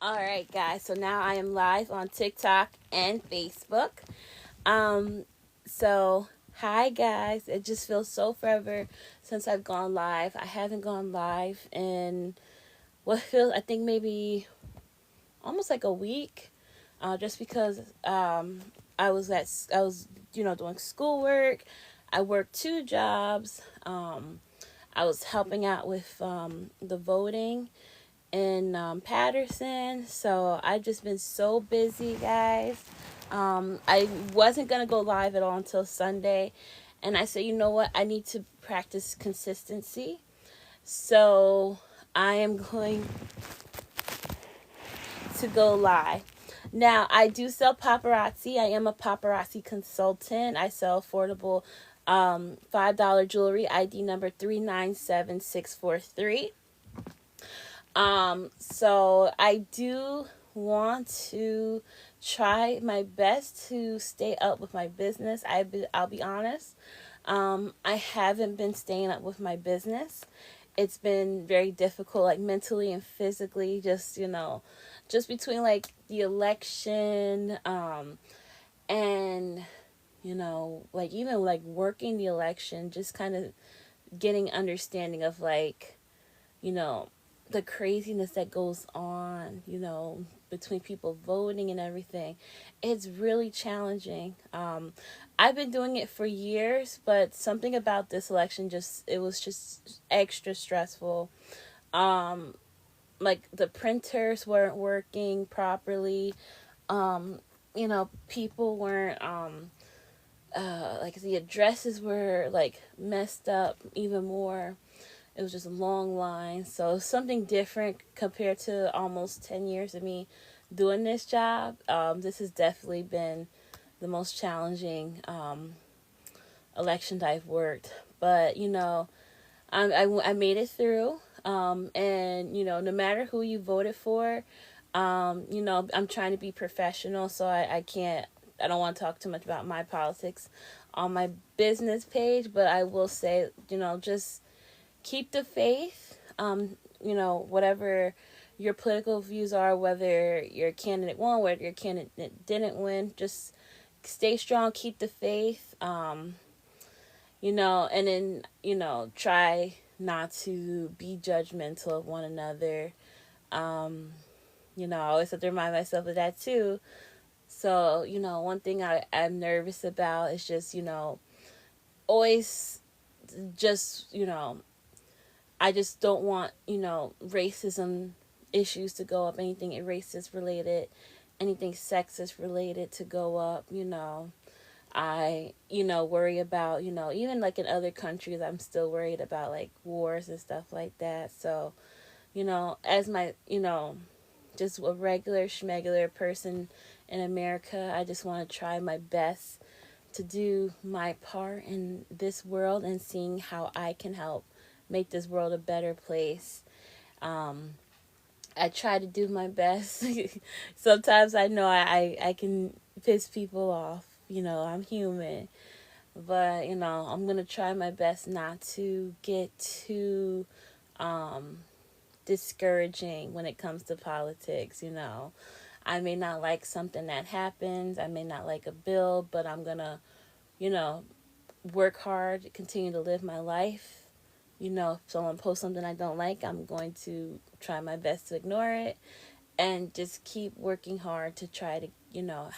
All right, guys. So now I am live on TikTok and Facebook. Um, so hi guys. It just feels so forever since I've gone live. I haven't gone live in what feels I think maybe almost like a week. Just because I was doing schoolwork. I worked two jobs. I was helping out with the voting in Patterson. So I've just been so busy, guys. I wasn't going to go live at all until Sunday. And I said, you know what? I need to practice consistency. So I am going to go live. Now, I do sell paparazzi. I am a paparazzi consultant. I sell affordable $5 jewelry, ID number 397643. So I do want to try my best to stay up with my business. I'll be honest. I haven't been staying up with my business. It's been very difficult, like mentally and physically, just between like the election, and, like even like working the election, just kind of getting understanding of like, you know, the craziness that goes on, between people voting and everything. It's really challenging. I've been doing it for years, but something about this election it was just extra stressful. Um, like the printers weren't working properly. People weren't, like the addresses were like messed up even more. It was just a long line. So something different compared to almost 10 years of me doing this job. This has definitely been the most challenging election that I've worked. But, I made it through. And, no matter who you voted for, I'm trying to be professional. So I don't want to talk too much about my politics on my business page. But I will say, just keep the faith. Whatever your political views are, whether your candidate won, whether your candidate didn't win, just stay strong, keep the faith. And then, try not to be judgmental of one another. Um, I always have to remind myself of that too. So, one thing I'm nervous about is just, always just, I just don't want, racism issues to go up, anything racist related, anything sexist related to go up. I, worry about, even like in other countries, I'm still worried about like wars and stuff like that. So, as my, just a regular schmegular person in America, I just want to try my best to do my part in this world and seeing how I can help make this world a better place. Um, I try to do my best. Sometimes I know I can piss people off. I'm human. But, I'm going to try my best not to get too discouraging when it comes to politics. I may not like something that happens. I may not like a bill, but I'm going to, you know, work hard, continue to live my life. If someone posts something I don't like, I'm going to try my best to ignore it and just keep working hard to try to,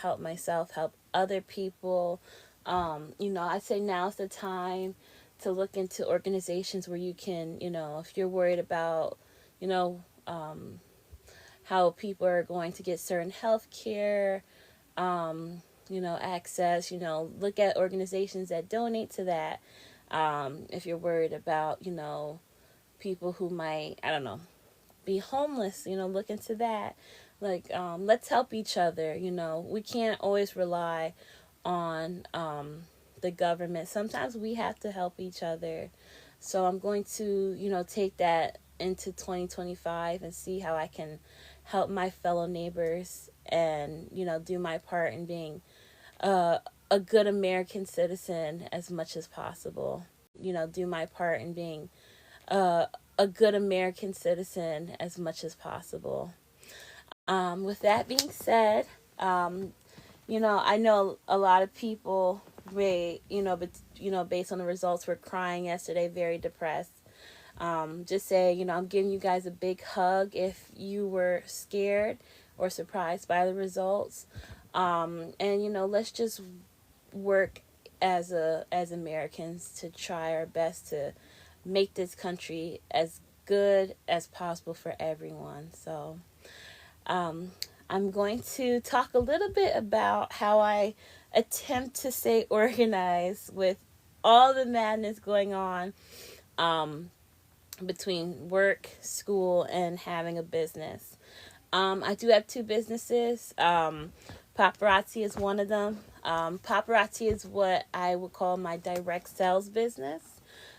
help myself, help other people. I say now's the time to look into organizations where you can, if you're worried about, you know, um, how people are going to get certain health care, access, look at organizations that donate to that. If you're worried about, people who might, I don't know, be homeless, look into that. Like, let's help each other. We can't always rely on the government. Sometimes we have to help each other. So I'm going to, take that into 2025 and see how I can help my fellow neighbors and, do my part in being a good American citizen as much as possible. Do my part in being uh, a good American citizen as much as possible. With that being said, I know a lot of people based on the results, were crying yesterday, very depressed. Just say, I'm giving you guys a big hug if you were scared or surprised by the results. And let's just work as Americans to try our best to make this country as good as possible for everyone. So, um, I'm going to talk a little bit about how I attempt to stay organized with all the madness going on, um, between work, school, and having a business. I do have two businesses. Paparazzi is one of them. Paparazzi is what I would call my direct sales business.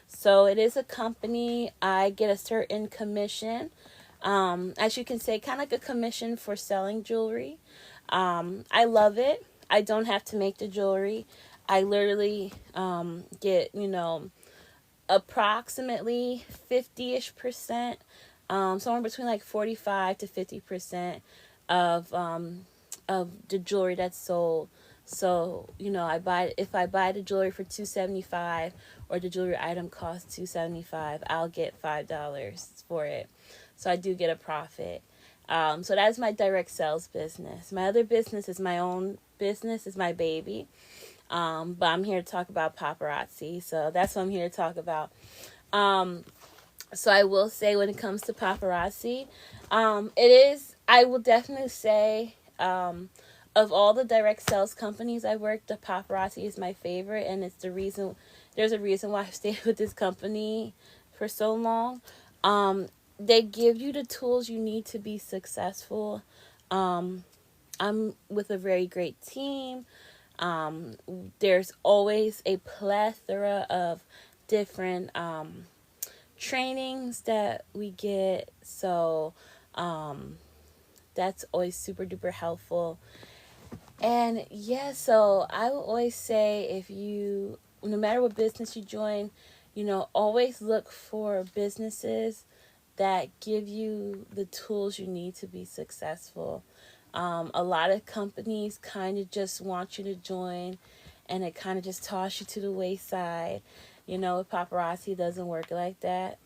So it is a company. I get a certain commission. As you can say, kind of like a commission for selling jewelry. I love it. I don't have to make the jewelry. I literally get, approximately 50-ish%, somewhere between like 45 to 50% of the jewelry that's sold. So, if I buy the jewelry for $275 or the jewelry item costs $275, I'll get $5 for it. So I do get a profit. So that's my direct sales business. My other business is my own business, is my baby. But I'm here to talk about paparazzi. So that's what I'm here to talk about. So I will say, when it comes to paparazzi, I will definitely say, of all the direct sales companies I worked, the paparazzi is my favorite. And there's a reason why I've stayed with this company for so long. They give you the tools you need to be successful. I'm with a very great team. There's always a plethora of different trainings that we get. So that's always super duper helpful. And yeah, so I will always say, no matter what business you join, always look for businesses that give you the tools you need to be successful. A lot of companies kind of just want you to join, and it kind of just toss you to the wayside. With paparazzi, doesn't work like that,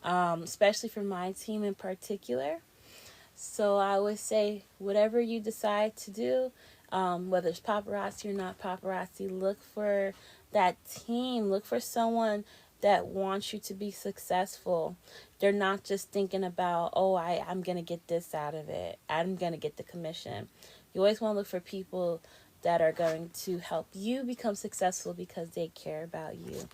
especially for my team in particular. So I would say, whatever you decide to do, whether it's paparazzi or not paparazzi, look for that team. Look for someone that wants you to be successful. They're not just thinking about, I'm going to get this out of it, I'm going to get the commission. You always want to look for people that are going to help you become successful because they care about you.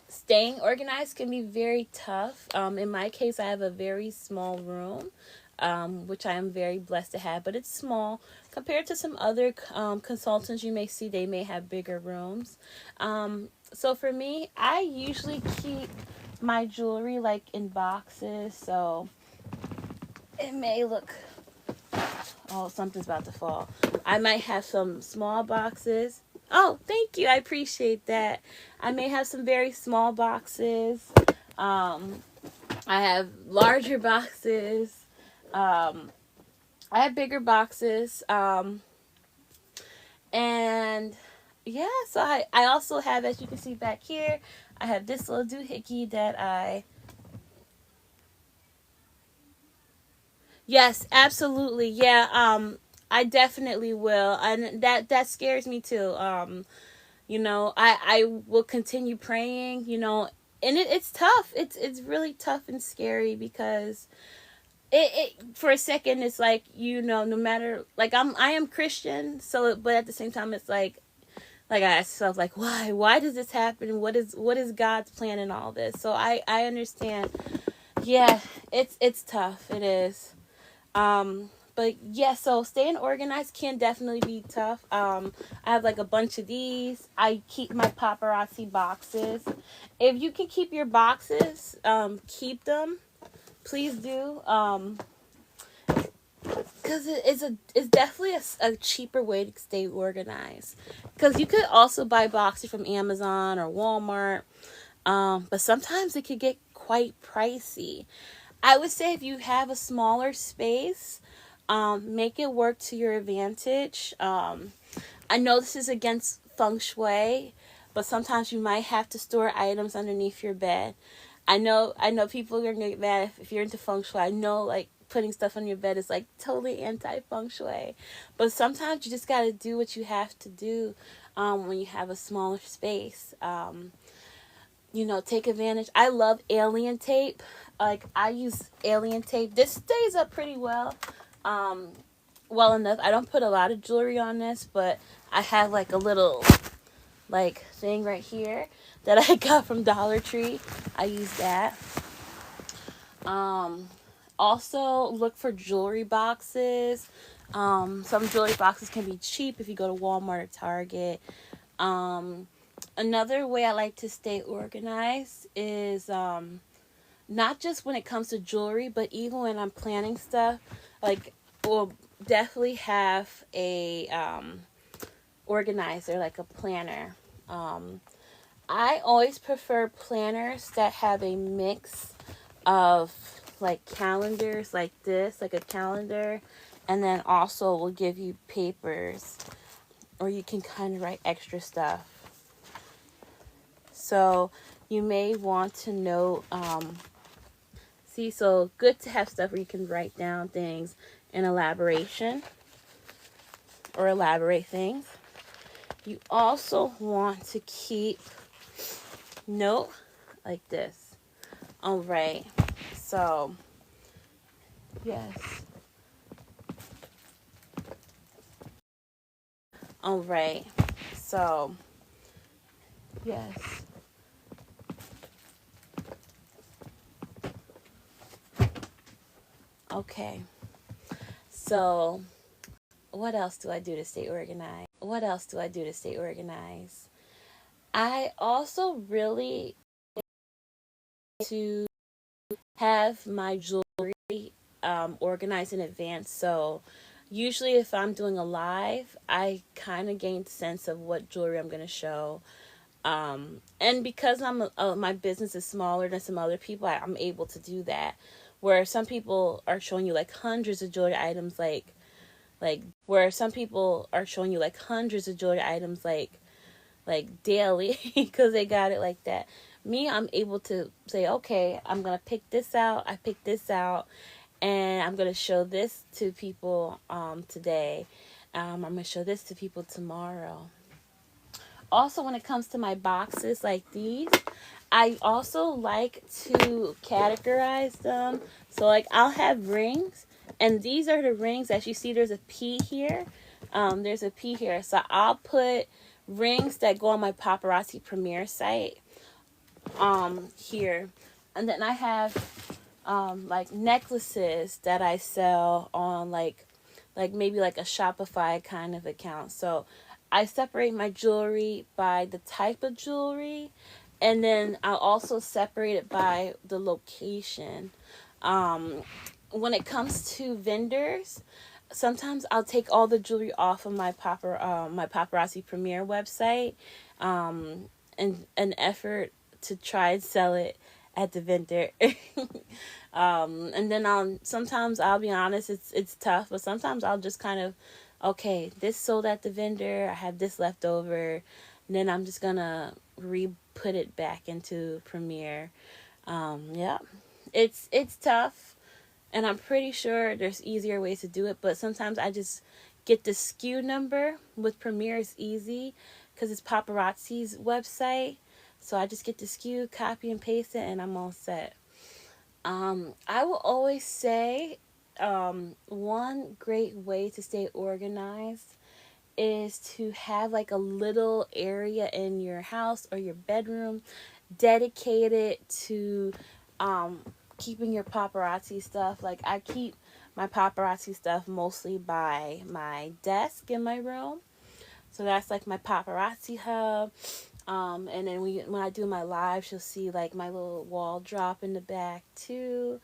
Staying organized can be very tough. In my case, I have a very small room, which I am very blessed to have, but it's small compared to some other consultants you may see. They may have bigger rooms. So for me, I usually keep my jewelry like in boxes. So it may look, something's about to fall. I might have some small boxes. Oh, thank you. I appreciate that. I may have some very small boxes. I have larger boxes. I have bigger boxes. And yeah, so I also have, as you can see back here, I have this little doohickey that Yes, absolutely. Yeah, I definitely will. And that scares me too. I will continue praying, and it's tough. It's really tough and scary because it for a second it's like, no matter, like, I am Christian, so, but at the same time it's like I ask myself, like, why does this happen? What is God's plan in all this? So I understand. Yeah, it's tough. It is. But yeah, so staying organized can definitely be tough. I have like a bunch of these. I keep my paparazzi boxes. If you can keep your boxes, keep them. Please do. Because it's definitely a cheaper way to stay organized. Because you could also buy boxes from Amazon or Walmart. But sometimes it could get quite pricey. I would say if you have a smaller space, make it work to your advantage. I know this is against feng shui, but sometimes you might have to store items underneath your bed. I know people are gonna get mad if you're into feng shui. I know like putting stuff on your bed is like totally anti feng shui, but sometimes you just gotta do what you have to do when you have a smaller space. Take advantage. I love alien tape. Like I use alien tape. This stays up pretty well. Um, well enough. I don't put a lot of jewelry on this, but I have like a little like thing right here that I got from Dollar Tree. I use that. Um, Also look for jewelry boxes. Some jewelry boxes can be cheap if you go to Walmart or Target. Um, Another way I like to stay organized is not just when it comes to jewelry, but even when I'm planning stuff. Like, we'll definitely have a organizer, like a planner. Um, I always prefer planners that have a mix of like calendars like this, like a calendar, and then also will give you papers or you can kind of write extra stuff. So you may want to note, so good to have stuff where you can write down things in elaboration or elaborate things. You also want to keep note like this. All right. So, yes. All right. So, yes. Okay. So, what else do I do to stay organized? What else do I do to stay organized? I also really to have my jewelry organized in advance. So usually if I'm doing a live, I kind of gain sense of what jewelry I'm going to show. And because my business is smaller than some other people, I'm able to do that. Where some people are showing you like hundreds of jewelry items, like daily because they got it like that. Me, I'm able to say, okay, I'm gonna pick this out. I picked this out, and I'm gonna show this to people today. I'm gonna show this to people tomorrow. Also, when it comes to my boxes like these, I also like to categorize them. So, like, I'll have rings, and these are the rings. As you see, there's a P here. There's a P here. So, I'll put rings that go on my Paparazzi Premiere site here. And then I have like necklaces that I sell on like maybe like a Shopify kind of account. So I separate my jewelry by the type of jewelry, and then I'll also separate it by the location. Um, when it comes to vendors, sometimes I'll take all the jewelry off of my Paparazzi Premiere website, in an effort to try and sell it at the vendor. And then sometimes I'll be honest, it's tough, but sometimes I'll just kind of, okay, this sold at the vendor, I have this left over, and then I'm just gonna put it back into Premiere. Yeah, it's tough, and I'm pretty sure there's easier ways to do it, but sometimes I just get the SKU number. With Premiere it's easy because it's Paparazzi's website, so I just get the SKU, copy and paste it, and I'm all set. I will always say one great way to stay organized is to have like a little area in your house or your bedroom dedicated to keeping your paparazzi stuff. Like I keep my paparazzi stuff mostly by my desk in my room. So that's like my paparazzi hub. And then when I do my lives, you'll see like my little wall drop in the back too.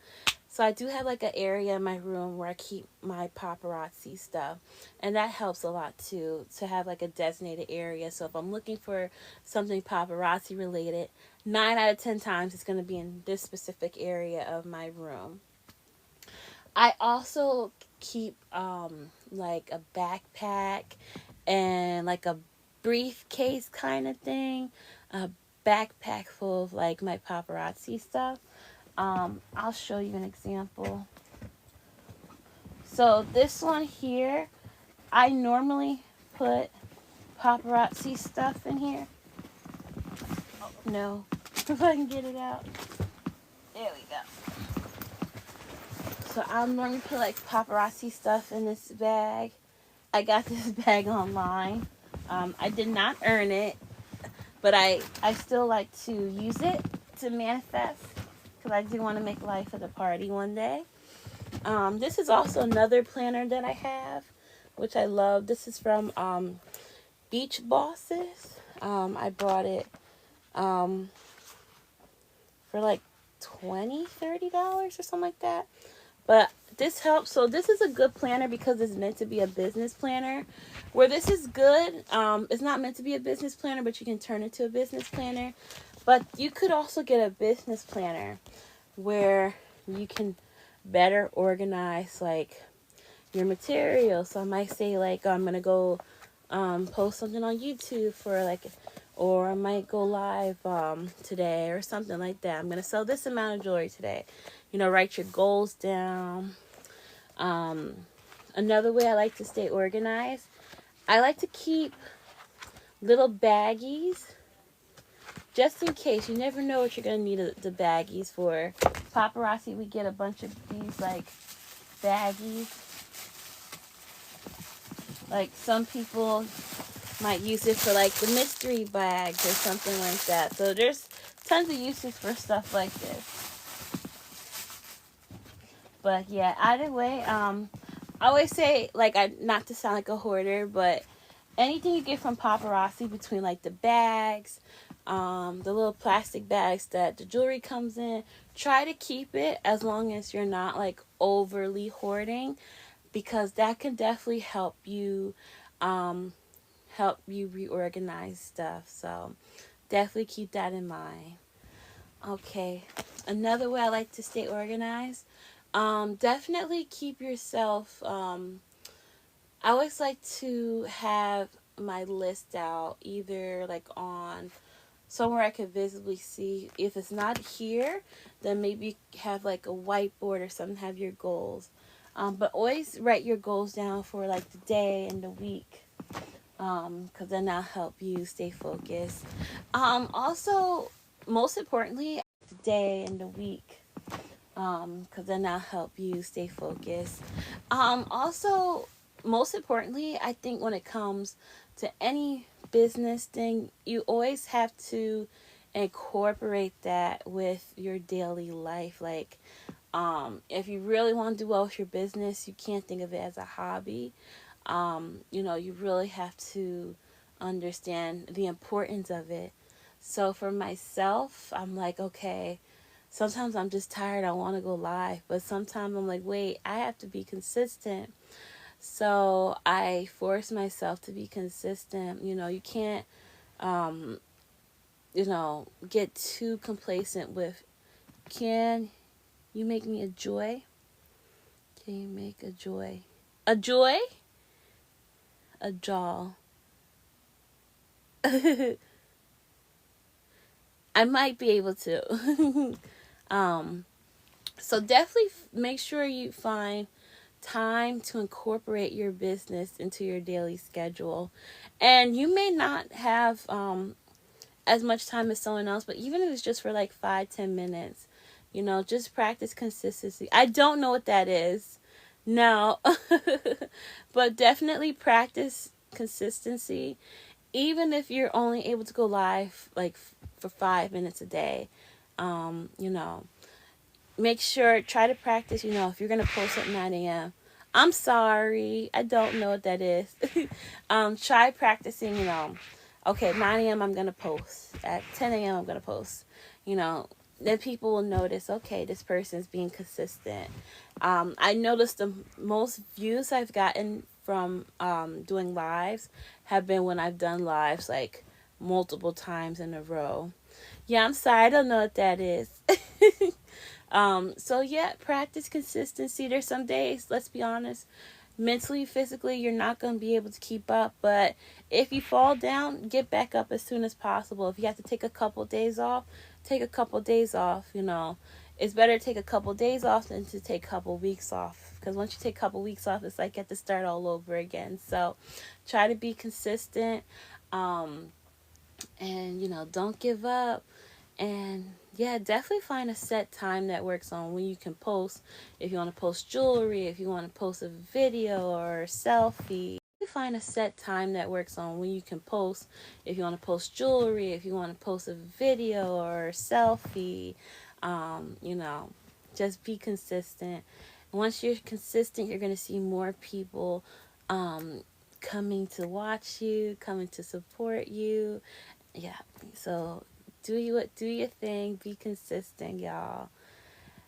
So I do have like an area in my room where I keep my paparazzi stuff. And that helps a lot too, to have like a designated area. So if I'm looking for something paparazzi related, 9 out of 10 times it's going to be in this specific area of my room. I also keep like a backpack and like a briefcase kind of thing, a backpack full of like my paparazzi stuff. I'll show you an example. So this one here, I normally put paparazzi stuff in here. Oh, no, if I can get it out. There we go. So I'll normally put like paparazzi stuff in this bag. I got this bag online. I did not earn it, but I still like to use it to manifest because I do want to make life at the party one day. This is also another planner that I have, which I love. This is from Beach Bosses. I bought it for like $20, $30 or something like that. But this helps. So this is a good planner because it's meant to be a business planner. Where this is good, it's not meant to be a business planner, but you can turn it to a business planner. But you could also get a business planner where you can better organize like your material. So I might say like I'm gonna go post something on YouTube for like, or I might go live today or something like that. I'm gonna sell this amount of jewelry today. You know, write your goals down. Another way I like to stay organized, I like to keep little baggies just in case. You never know what you're gonna need the baggies for. Paparazzi, we get a bunch of these like baggies. Like some people might use it for like the mystery bags or something like that. So there's tons of uses for stuff like this. But yeah, either way, I always say like I not to sound like a hoarder, but anything you get from Paparazzi between like the bags, the little plastic bags that the jewelry comes in, try to keep it as long as you're not like overly hoarding, because that can definitely help you reorganize stuff. So definitely keep that in mind. Okay, another way I like to stay organized, definitely keep yourself. I always like to have my list out either like on somewhere I could visibly see. If it's not here, then maybe have like a whiteboard or something, have your goals. But always write your goals down for like the day and the week, because then that'll help you stay focused. Also, most importantly, the day and the week, because then that'll help you stay focused. Also, most importantly, I think when it comes to any business thing, you always have to incorporate that with your daily life. Like, if you really want to do well with your business, you can't think of it as a hobby. You really have to understand the importance of it. So for myself, I'm like, okay, sometimes I'm just tired, I want to go live, but sometimes I'm like, wait, I have to be consistent. So I force myself to be consistent. You can't, get too complacent with, can you make me a joy? Can you make a joy? A joy? A jaw. I might be able to. So definitely make sure you find time to incorporate your business into your daily schedule. And you may not have as much time as someone else, but even if it's just for like 5-10 minutes, just practice consistency. I don't know what that is. No. But definitely practice consistency. Even if you're only able to go live like for 5 minutes a day, you know, make sure, try to practice, if you're going to post at 9 a.m. I'm sorry, I don't know what that is. Try practicing, okay, 9 a.m. I'm going to post. At 10 a.m. I'm going to post. Then people will notice, okay, this person's being consistent. I noticed the most views I've gotten from doing lives have been when I've done lives like multiple times in a row. Yeah, I'm sorry, I don't know what that is. So yeah, practice consistency. There's some days, let's be honest, mentally, physically, you're not going to be able to keep up. But if you fall down, get back up as soon as possible. If you have to take a couple days off, take a couple days off. You know, it's better to take a couple days off than to take a couple weeks off. Because once you take a couple weeks off, it's like you have to start all over again. So try to be consistent. Um, and, don't give up. And yeah, definitely find a set time that works on when you can post. If you want to post jewelry, if you want to post a video or a selfie, find a set time that works on when you can post. If you want to post jewelry, if you want to post a video or a selfie, um, you know, just be consistent. Once you're consistent, you're going to see more people um, coming to watch you, coming to support you. Yeah, so do your thing, be consistent, y'all.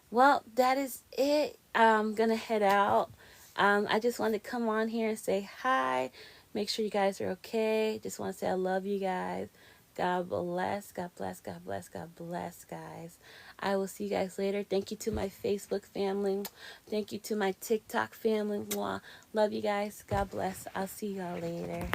Well, that is it. I'm gonna head out. I just wanted to come on here and say hi, make sure you guys are okay. Just want to say I love you guys. God bless, God bless, God bless, God bless, guys. I will see you guys later. Thank you to my Facebook family. Thank you to my TikTok family. Mwah. Love you guys. God bless. I'll see y'all later.